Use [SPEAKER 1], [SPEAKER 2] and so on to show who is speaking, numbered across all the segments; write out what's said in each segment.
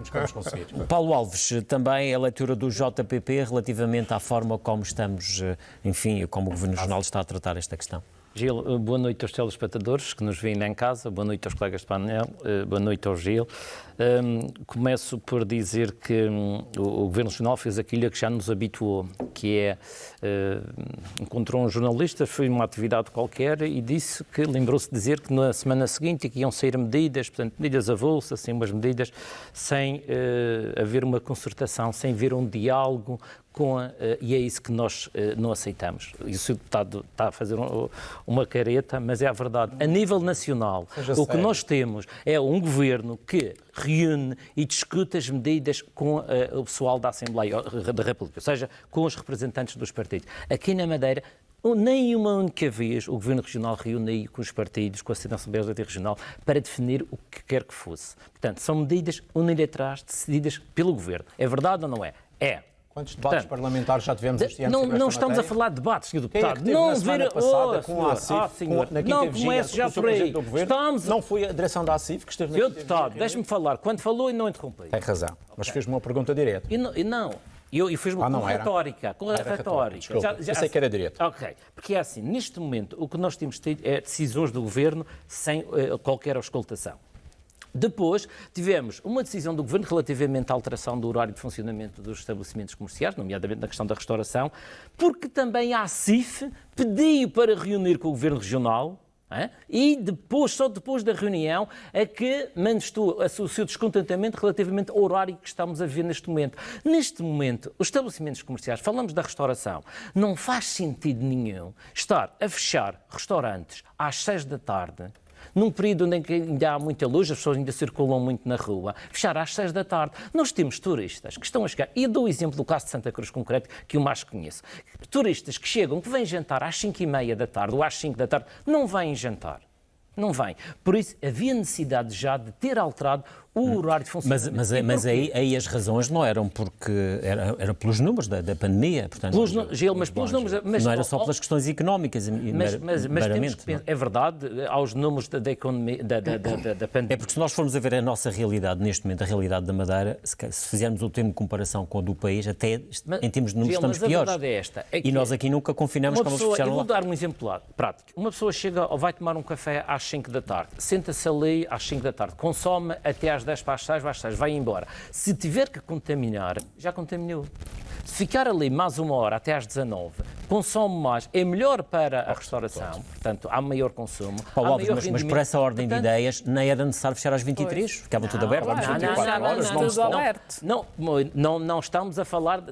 [SPEAKER 1] Esperemos que vamos conseguir.
[SPEAKER 2] Paulo Alves, também a leitura do JPP relativamente à forma como estamos, enfim, como o Governo Regional está a tratar esta questão.
[SPEAKER 3] Gil, boa noite aos telespectadores que nos veem em casa, boa noite aos colegas de painel, boa noite ao Gil. Começo por dizer que o Governo Regional fez aquilo a que já nos habituou, que é, encontrou um jornalista, foi uma atividade qualquer e disse que, lembrou-se de dizer que na semana seguinte que iam sair medidas, portanto, medidas avulsas, assim, umas medidas sem haver uma concertação, sem haver um diálogo, e é isso que nós não aceitamos. E o Sr. Deputado está a fazer uma careta, mas é a verdade. A nível nacional, o que nós temos é um governo que reúne e discute as medidas com o pessoal da Assembleia da República, ou seja, com os representantes dos partidos. Aqui na Madeira, nem uma única vez o Governo Regional reúne com os partidos, com a Assembleia Regional, para definir o que quer que fosse. Portanto, são medidas unilaterais decididas pelo Governo. É verdade ou não é? É.
[SPEAKER 1] Quantos debates parlamentares já tivemos este ano sobre esta
[SPEAKER 3] Não estamos
[SPEAKER 1] matéria?
[SPEAKER 3] a falar de debates, Sr. Deputado.
[SPEAKER 1] Quem é que
[SPEAKER 3] não
[SPEAKER 1] na semana passada com a ACIF, na quinta
[SPEAKER 3] não comece já por aí.
[SPEAKER 1] Do governo, não foi a direção da ACIF que esteve na
[SPEAKER 3] Sr. Deputado, deixe-me falar. Quando falou e não interrompei.
[SPEAKER 1] Tem razão, mas fez-me uma pergunta direta.
[SPEAKER 3] Eu fiz-me com retórica.
[SPEAKER 1] Desculpa, eu sei que era direto.
[SPEAKER 3] Ok, porque é assim, neste momento, o que nós temos tido é decisões do Governo sem qualquer auscultação. Depois, tivemos uma decisão do Governo relativamente à alteração do horário de funcionamento dos estabelecimentos comerciais, nomeadamente na questão da restauração, porque também a ACIF pediu para reunir com o Governo Regional, e depois, só depois da reunião, é que manifestou o seu descontentamento relativamente ao horário que estamos a ver neste momento. Neste momento, os estabelecimentos comerciais, falamos da restauração, não faz sentido nenhum estar a fechar restaurantes às 6 da tarde, num período em que ainda há muita luz, as pessoas ainda circulam muito na rua, fechar às 6 da tarde. Nós temos turistas que estão a chegar, e dou o exemplo do caso de Santa Cruz concreto, que eu mais conheço. Turistas que chegam, que vêm jantar às 5h30 da tarde ou às 5 da tarde, não vêm jantar. Não vêm. Por isso, havia necessidade já de ter alterado o horário de funcionamento.
[SPEAKER 2] Mas aí as razões não eram porque... Era pelos números da pandemia, portanto...
[SPEAKER 3] Pelos números...
[SPEAKER 2] Mas não era só pelas questões económicas,
[SPEAKER 3] mas temos que pensar, é verdade, aos números da economia, da pandemia.
[SPEAKER 2] É porque se nós formos a ver a nossa realidade, neste momento, a realidade da Madeira, se fizermos o termo de comparação com a do país, até em termos de números estamos piores.
[SPEAKER 3] A verdade é esta.
[SPEAKER 2] E nós aqui nunca confinamos como eles fecharam lá.
[SPEAKER 3] Eu vou dar um exemplo prático. Uma pessoa chega ou vai tomar um café às 5 da tarde, senta-se ali às 5 da tarde, consome até às 10 para as 6, vai embora. Se tiver que contaminar, já contaminou. Se ficar ali mais uma hora até às 19, consome mais, é melhor para a restauração, portanto, há maior consumo.
[SPEAKER 2] Paulo Alves, mas por essa ordem de ideias, nem era necessário fechar às 23, ficava tudo aberto.
[SPEAKER 3] Não estamos a falar,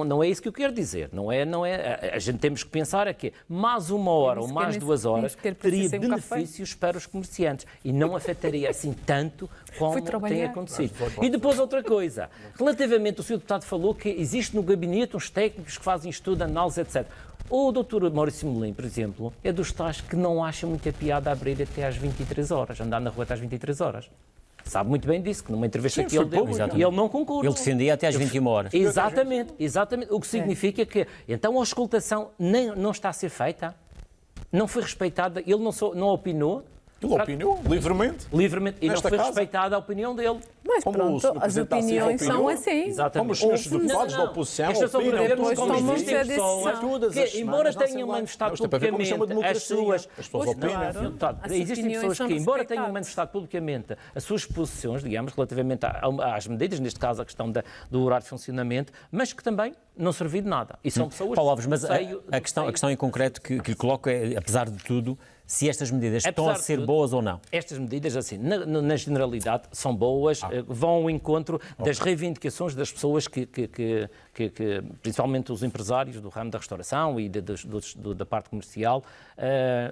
[SPEAKER 3] não é isso que eu quero dizer. Não é, a gente temos que pensar aqui, mais uma hora ou mais 2 horas teria benefícios para os comerciantes e não afetaria assim tanto como tem acontecido. E depois outra coisa, relativamente, o Sr. Deputado falou que existe no gabinete uns técnicos que fazem estudo, análise, etc. O Dr. Maurício Melim, por exemplo, é dos tais que não acha muita piada abrir até às 23 horas, andar na rua até às 23 horas. Sabe muito bem disso, que numa entrevista que ele deu, e ele não concorda.
[SPEAKER 2] Ele defendia até às 21 horas.
[SPEAKER 3] Exatamente. O que significa que, então, a auscultação não está a ser feita, não foi respeitada, ele não opinou.
[SPEAKER 1] Ele opinou livremente.
[SPEAKER 3] E não foi respeitada a opinião dele.
[SPEAKER 4] Mas pronto, as opiniões são assim.
[SPEAKER 1] Como os deputados da oposição
[SPEAKER 3] opinam,
[SPEAKER 4] como
[SPEAKER 3] existem pessoas que, embora tenham manifestado publicamente as suas... Existem pessoas que, embora tenham manifestado publicamente as suas posições, digamos, relativamente às medidas, neste caso a questão do horário de funcionamento, mas que também não serviu de nada. E são pessoas...
[SPEAKER 2] Paulo Alves, mas a questão em concreto que lhe coloco é, apesar de tudo, se estas medidas estão a ser boas ou não.
[SPEAKER 3] Estas medidas, assim, na generalidade, são boas, vão ao encontro das reivindicações das pessoas que principalmente os empresários do ramo da restauração e da parte comercial,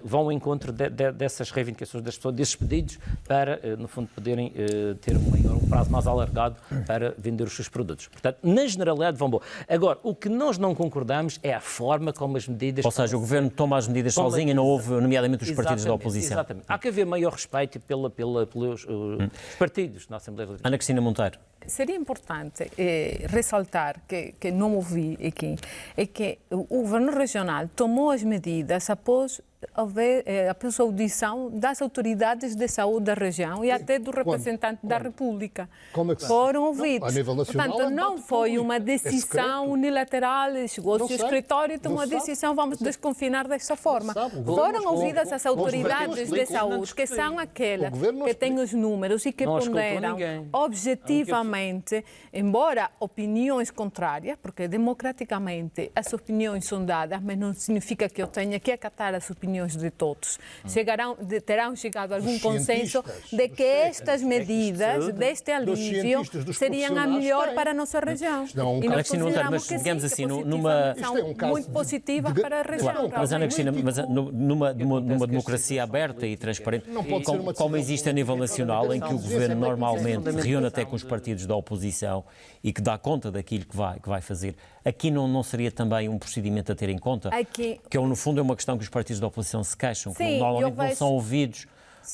[SPEAKER 3] vão ao encontro dessas reivindicações das pessoas, desses pedidos, para, no fundo, poderem ter um prazo mais alargado para vender os seus produtos. Portanto, na generalidade, vão boas. Agora, o que nós não concordamos é a forma como as medidas...
[SPEAKER 2] Ou seja, o Governo toma as medidas sozinho e não houve, nomeadamente, os partidos da oposição.
[SPEAKER 3] Exatamente. Há que haver maior respeito pelos partidos na Assembleia Legislativa.
[SPEAKER 2] Ana Cristina Monteiro.
[SPEAKER 4] Seria importante ressaltar, que não ouvi aqui, é que o Governo Regional tomou as medidas após após a audição das autoridades de saúde da região e até do representante da República.
[SPEAKER 5] Como é que
[SPEAKER 4] foram ouvidos.
[SPEAKER 5] A nível nacional,
[SPEAKER 4] portanto, não foi uma decisão unilateral, chegou-se ao escritório e tomou a decisão, vamos desconfinar desta forma. Foram ouvidas as autoridades de saúde, que são aquelas que têm os números e que ponderam objetivamente, embora opiniões contrárias, porque democraticamente as opiniões são dadas, mas não significa que eu tenha que acatar as opiniões de todos. Terão chegado a algum consenso de que estas medidas, deste alívio, seriam a melhor para a nossa região. E nós consideramos que
[SPEAKER 2] digamos assim,
[SPEAKER 4] muito positiva para a região.
[SPEAKER 2] Mas, Ana Cristina, numa democracia aberta e transparente, como existe a nível nacional, em que o Governo normalmente reúne até com os partidos da oposição e que dá conta daquilo que vai fazer, aqui não seria também um procedimento a ter em conta? Que no fundo é uma questão que os partidos da oposição se queixam, que normalmente não são ouvidos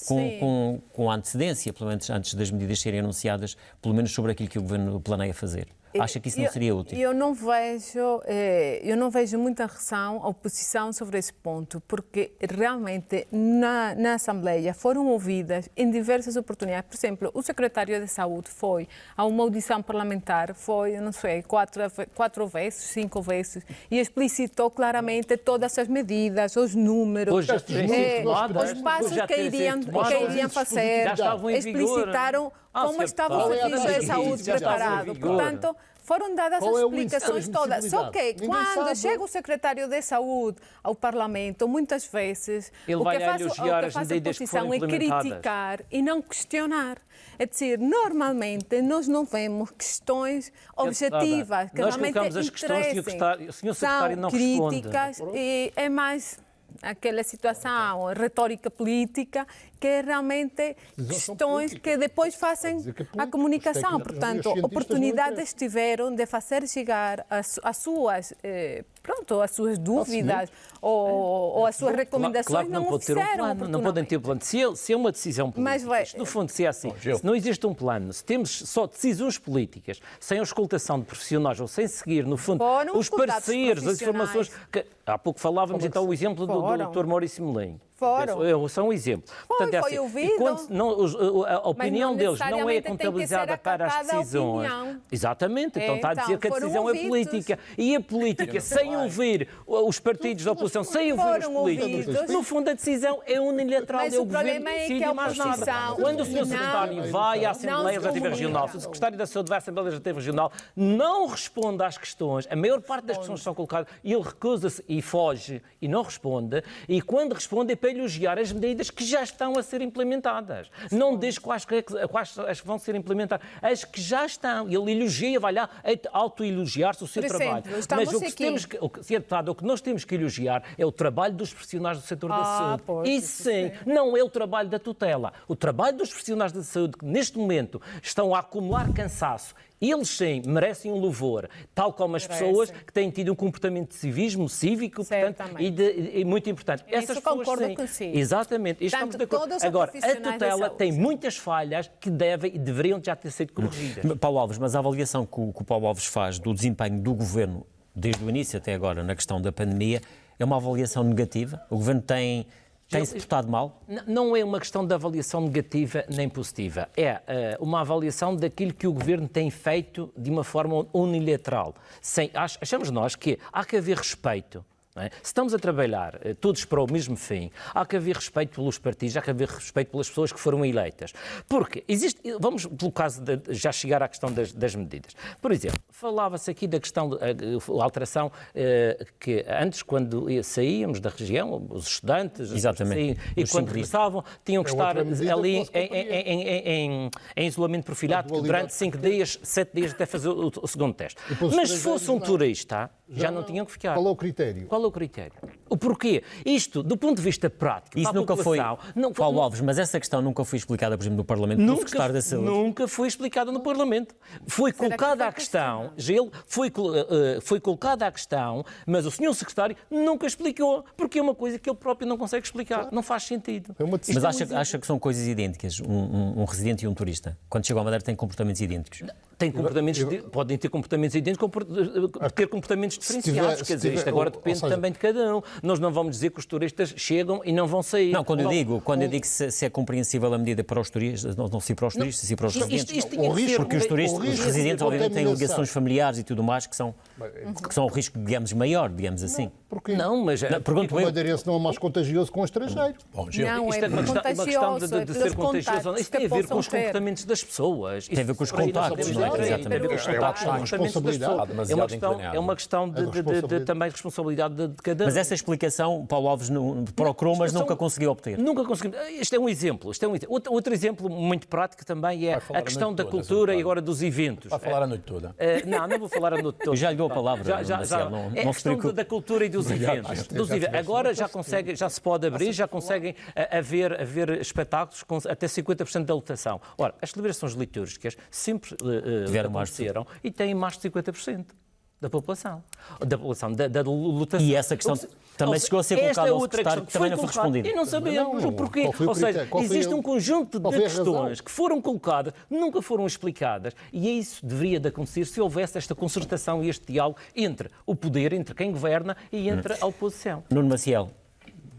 [SPEAKER 2] com antecedência, pelo menos antes das medidas serem anunciadas, pelo menos sobre aquilo que o Governo planeia fazer. Acha que isso não seria útil?
[SPEAKER 4] Eu não vejo muita oposição sobre esse ponto, porque realmente na Assembleia foram ouvidas em diversas oportunidades. Por exemplo, o secretário de Saúde foi a uma audição parlamentar, foi, eu não sei, 4 vezes, 5 vezes, e explicitou claramente todas as medidas, os números, os passos que iriam fazer, explicitaram como estava o Serviço de Saúde preparado. Portanto, foram dadas as explicações todas. Só que quando chega o secretário de Saúde ao Parlamento, muitas vezes o que faz a oposição é criticar e não questionar. É dizer, normalmente nós não vemos questões objetivas que
[SPEAKER 3] nós
[SPEAKER 4] realmente
[SPEAKER 3] colocamos as questões e o senhor secretário não responde.
[SPEAKER 4] São críticas e é mais aquela situação retórica política que é realmente questões que depois fazem a comunicação. Portanto, oportunidades tiveram de fazer chegar as suas dúvidas ou as suas recomendações,
[SPEAKER 3] não o fizeram. Não podem ter um plano. Se é uma decisão política, no fundo, se é assim, se não existe um plano, se temos só decisões políticas, sem a escoltação de profissionais ou sem seguir, no fundo, os pareceres, as informações... Há pouco falávamos, então, o exemplo do Dr. Maurício Melim. São um exemplo.
[SPEAKER 4] Portanto, foi ouvido.
[SPEAKER 3] A opinião deles não é contabilizada para as decisões. Exatamente. Então está a dizer que a decisão é política. E a política, sem ouvir os partidos da oposição, sem ouvir os políticos, no fundo a decisão é unilateral.
[SPEAKER 4] Mas o problema é que a
[SPEAKER 3] oposição... Quando o Sr. Secretário vai à Assembleia Legislativa Regional, se o Secretário da Saúde vai à Assembleia Legislativa Regional, não responde às questões, a maior parte das questões são colocadas, e ele recusa-se e foge e não responde, e quando responde é para elogiar as medidas que já estão a ser implementadas. Não diz quais que vão ser implementadas, as que já estão. Ele elogia, vai lá autoelogiar-se o seu trabalho. Mas o que nós temos que elogiar é o trabalho dos profissionais do setor da saúde. Isso sim, não é o trabalho da tutela. O trabalho dos profissionais da saúde que neste momento estão a acumular cansaço, eles sim merecem um louvor, tal como as pessoas que têm tido um comportamento de civismo, cívico, portanto, e muito importante.
[SPEAKER 4] Essas pessoas sim.
[SPEAKER 3] Exatamente. Estamos de acordo. Agora, a tutela tem muitas falhas que devem e deveriam já ter sido corrigidas.
[SPEAKER 2] Paulo Alves, mas a avaliação que o Paulo Alves faz do desempenho do Governo, desde o início até agora, na questão da pandemia, é uma avaliação negativa? O Governo tem-se portado mal?
[SPEAKER 3] Não é uma questão de avaliação negativa nem positiva. É uma avaliação daquilo que o Governo tem feito de uma forma unilateral. Achamos nós que há que haver respeito. Se estamos a trabalhar todos para o mesmo fim, há que haver respeito pelos partidos, há que haver respeito pelas pessoas que foram eleitas. Porque vamos, pelo caso de já chegar à questão das medidas. Por exemplo, falava-se aqui da questão da alteração que antes, quando saíamos da região, os estudantes, e quando regressavam, tinham que estar ali em isolamento profilado durante 5 dias, 7 dias até fazer o segundo teste. Mas se fosse um turista, já não tinham que ficar.
[SPEAKER 5] Qual é o critério?
[SPEAKER 3] Qual é o critério? O porquê? Isto, do ponto de vista prático,
[SPEAKER 2] isso nunca foi, Paulo Alves, mas essa questão nunca foi explicada, por exemplo, no Parlamento, pelo Secretário da Saúde.
[SPEAKER 3] Nunca foi explicada no Parlamento. Foi colocada a questão, foi colocada a questão, mas o senhor Secretário nunca explicou, porque é uma coisa que ele próprio não consegue explicar. Não faz sentido.
[SPEAKER 2] Mas acha que são coisas idênticas? Um residente e um turista, quando chegam à Madeira, têm comportamentos idênticos?
[SPEAKER 3] Podem ter comportamentos idênticos ou ter comportamentos diferenciados. Quer dizer, isto agora depende também de cada um. Nós não vamos dizer que os turistas chegam e não vão sair.
[SPEAKER 2] Não, quando eu digo se é compreensível a medida para os turistas, não se para os turistas, sim para os residentes. Porque os turistas, os residentes, obviamente, têm ligações familiares e tudo mais que são um risco, digamos, maior, digamos assim.
[SPEAKER 5] Porquê?
[SPEAKER 3] Não, mas
[SPEAKER 2] pergunto eu.
[SPEAKER 5] O madeirense não é mais contagioso com o estrangeiro.
[SPEAKER 1] Bom, Gil,
[SPEAKER 4] Não,
[SPEAKER 3] isto é uma questão de ser contagioso. Isto tem a ver com os comportamentos das pessoas.
[SPEAKER 2] Tem a ver com os contactos, não é? Exatamente.
[SPEAKER 3] Tem a ver com os contactos,
[SPEAKER 5] a responsabilidade.
[SPEAKER 3] É uma questão também de responsabilidade de cada um.
[SPEAKER 2] Mas essa explicação, Paulo Alves procurou, mas nunca conseguiu obter.
[SPEAKER 3] Nunca conseguimos. Isto é um exemplo. Outro exemplo muito prático também é a questão da cultura e agora dos eventos.
[SPEAKER 1] Vai falar a noite toda.
[SPEAKER 3] Não vou falar a noite toda.
[SPEAKER 2] Eu já lhe dou a palavra, Marcelo,
[SPEAKER 3] é a questão da cultura e dos eventos. Agora já se pode abrir, já conseguem haver espetáculos com até 50% da lotação. Ora, as celebrações litúrgicas sempre aconteceram e têm mais de 50%. Da população, da lotação.
[SPEAKER 2] E essa questão também chegou a ser colocada ao secretário, que também não foi respondida.
[SPEAKER 3] E não sabemos o porquê. Ou seja, existe um conjunto de questões que foram colocadas, nunca foram explicadas, e isso deveria de acontecer se houvesse esta concertação e este diálogo entre o poder, entre quem governa e entre a oposição.
[SPEAKER 2] Nuno Maciel.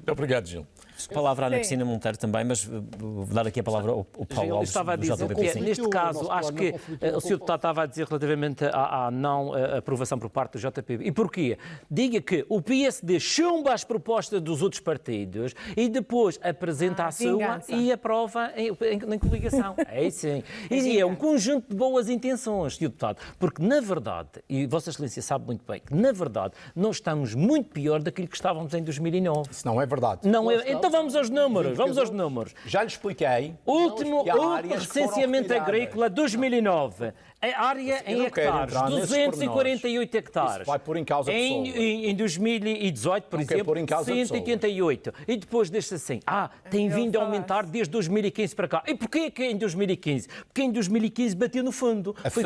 [SPEAKER 1] Obrigado, Gil.
[SPEAKER 2] Palavra à Ana Cristina Monteiro também, mas vou dar aqui a palavra ao Paulo Alves.
[SPEAKER 3] Estava a dizer que, neste caso, acho que o Sr. Deputado estava a dizer relativamente à não aprovação por parte do JPB. E porquê? Diga que o PSD chumba as propostas dos outros partidos e depois apresenta a sua e aprova em coligação. É sim. E é um conjunto de boas intenções, Sr. Deputado, porque, na verdade, e Vossa Excelência sabe muito bem, que, na verdade, nós estamos muito pior daquilo que estávamos em 2009.
[SPEAKER 1] Isso não é verdade.
[SPEAKER 3] Não é. Então vamos aos números.
[SPEAKER 1] Já lhe expliquei.
[SPEAKER 3] Último recenseamento agrícola 2009. A área em hectares, 248 hectares.
[SPEAKER 1] Isso vai pôr em causa pessoas.
[SPEAKER 3] Em 2018, por exemplo, 188. E depois deixa assim, tem vindo a aumentar desde 2015 para cá. E porquê que em 2015? Porque em 2015 bateu no fundo. Foi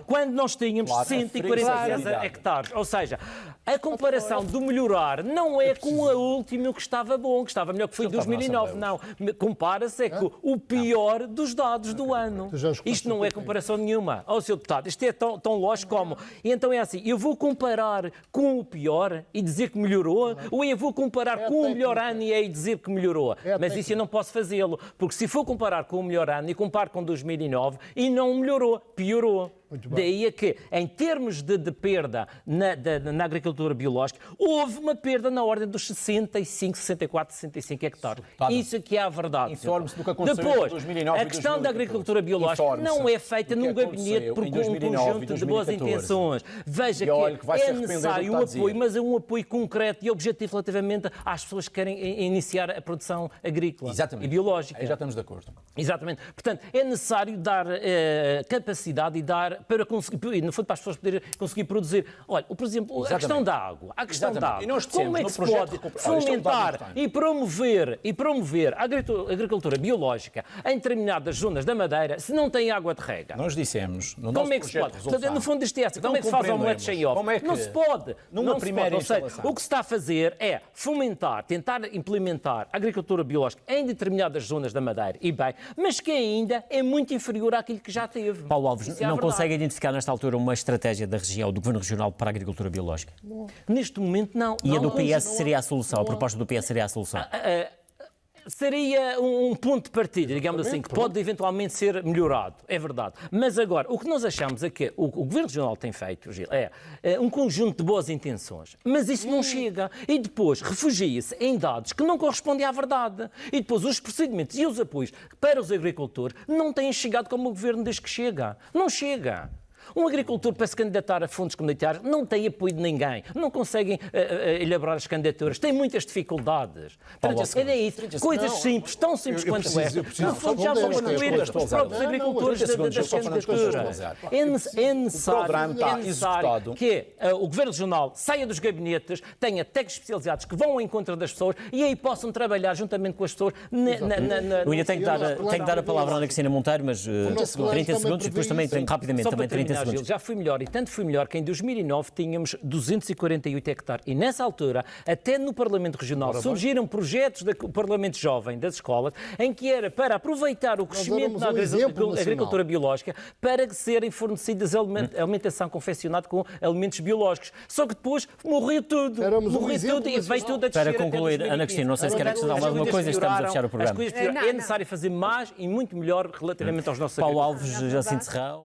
[SPEAKER 3] quando nós tínhamos 140 hectares. Ou seja, a comparação do melhorar não é com a última que estava bom, que estava melhor, que foi em 2009. Não, compara-se com o pior dos dados do ano. Isto não é comparação nenhuma. Sr. Deputado, isto é tão lógico como... E então é assim, eu vou comparar com o pior e dizer que melhorou, ou eu vou comparar com o melhor ano e dizer que melhorou. Mas isso eu não posso fazê-lo, porque se for comparar com o melhor ano e comparo com 2009 e não melhorou, piorou. Daí é que, em termos de perda na agricultura biológica, houve uma perda na ordem dos 65, 64, 65 hectares. Isso aqui é a verdade.
[SPEAKER 1] Informe-se do que aconteceu em 2009
[SPEAKER 3] a questão da agricultura biológica não é feita num gabinete por um conjunto de boas intenções. Veja que é necessário um apoio, mas é um apoio concreto e objetivo relativamente às pessoas que querem iniciar a produção agrícola e biológica.
[SPEAKER 1] Aí já estamos de acordo.
[SPEAKER 3] Exatamente. Portanto, é necessário dar capacidade e dar para conseguir, no fundo, para as pessoas poderem conseguir produzir. Olha, por exemplo, a questão da água. Como é que se pode fomentar e promover a agricultura biológica em determinadas zonas da Madeira se não tem água de rega?
[SPEAKER 1] Nós dissemos, no nosso
[SPEAKER 3] como é que se pode? Portanto, no fundo, isto é assim. Como é que se faz omelete sem ovo? Não se pode.
[SPEAKER 1] Numa primeira instalação.
[SPEAKER 3] O que se está a fazer é fomentar, tentar implementar a agricultura biológica em determinadas zonas da Madeira, e bem, mas que ainda é muito inferior àquilo que já teve.
[SPEAKER 2] Paulo Alves, não consegue identificar nesta altura uma estratégia da região, do Governo Regional para a agricultura biológica?
[SPEAKER 3] Neste momento, não.
[SPEAKER 2] E a do PS seria a solução? A proposta do PS seria a solução?
[SPEAKER 3] Seria um ponto de partida, digamos assim, que pode eventualmente ser melhorado, é verdade. Mas agora, o que nós achamos é que o Governo Regional tem feito, Gil, é um conjunto de boas intenções, mas isso não chega. E depois refugia-se em dados que não correspondem à verdade. E depois os procedimentos e os apoios para os agricultores não têm chegado como o Governo diz que chega. Não chega. Um agricultor, para se candidatar a fundos comunitários, não tem apoio de ninguém, não conseguem elaborar as candidaturas, tem muitas dificuldades. É isso, coisas simples, tão simples quanto esta. No fundo, já vão construir os próprios agricultores das candidaturas. É necessário que o Governo Regional saia dos gabinetes, tenha técnicos especializados que vão ao encontro das pessoas e aí possam trabalhar juntamente com as pessoas.
[SPEAKER 2] Eu ainda tenho que dar a palavra à Ana Cristina Monteiro, mas 30 segundos e depois também, rapidamente, também 30 segundos. segundos.
[SPEAKER 3] Já fui melhor, e tanto fui melhor que em 2009 tínhamos 248 hectares. E nessa altura, até no Parlamento Regional, surgiram projetos do Parlamento Jovem das escolas, em que era para aproveitar o crescimento da agricultura biológica para serem fornecidas alimentação confeccionada com alimentos biológicos. Só que depois morreu tudo. Morreu tudo e veio tudo a descer.
[SPEAKER 2] Para concluir, Ana Cristina, não sei se quer acrescentar alguma coisa, estamos a fechar o programa.
[SPEAKER 3] É necessário fazer mais e muito melhor relativamente aos nossos
[SPEAKER 2] Paulo Alves, Jacinto Serrão.